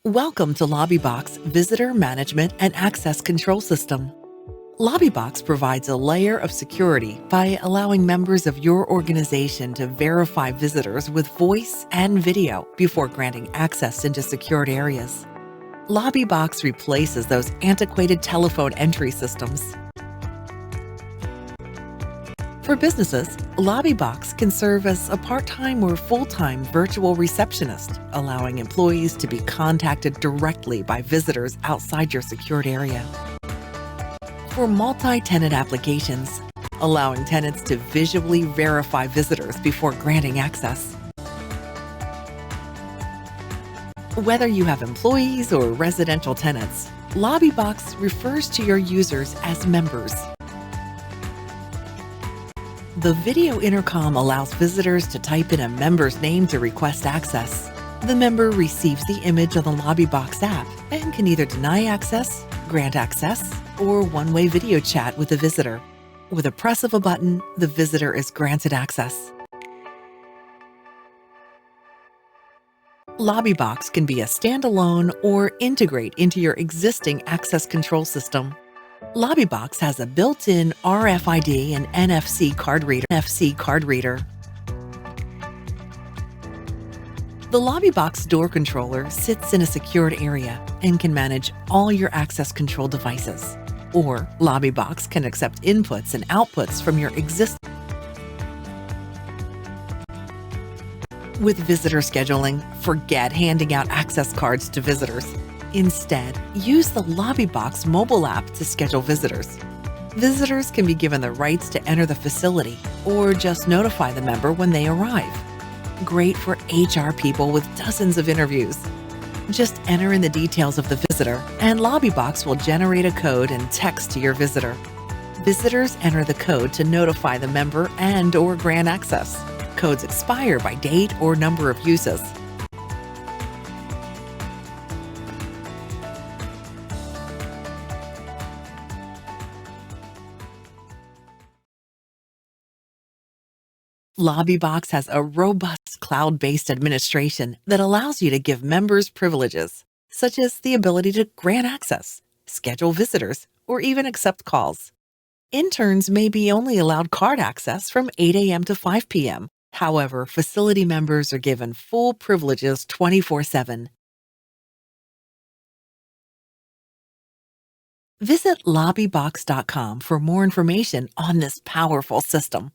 Welcome to LobiBox Visitor Management and Access Control System. LobiBox provides a layer of security by allowing members of your organization to verify visitors with voice and video before granting access into secured areas. LobiBox replaces those antiquated telephone entry systems. For businesses, LobiBox can serve as a part-time or full-time virtual receptionist, allowing employees to be contacted directly by visitors outside your secured area. For multi-tenant applications, allowing tenants to visually verify visitors before granting access. Whether you have employees or residential tenants, LobiBox refers to your users as members. The video intercom allows visitors to type in a member's name to request access. The member receives the image on the LobiBox app and can either deny access, grant access, or one-way video chat with the visitor. With a press of a button, the visitor is granted access. LobiBox can be a standalone or integrate into your existing access control system. LobiBox has a built-in RFID and NFC card reader. The LobiBox door controller sits in a secured area and can manage all your access control devices. Or LobiBox can accept inputs and outputs from your existing. With visitor scheduling, forget handing out access cards to visitors. Instead, use the LobiBox mobile app to schedule visitors. Visitors can be given the rights to enter the facility or just notify the member when they arrive. Great for HR people with dozens of interviews. Just enter in the details of the visitor, and LobiBox will generate a code and text to your visitor. Visitors enter the code to notify the member and/or grant access. Codes expire by date or number of uses. LobiBox has a robust cloud-based administration that allows you to give members privileges, such as the ability to grant access, schedule visitors, or even accept calls. Interns may be only allowed card access from 8 a.m. to 5 p.m. However, facility members are given full privileges 24/7. Visit LobiBox.com for more information on this powerful system.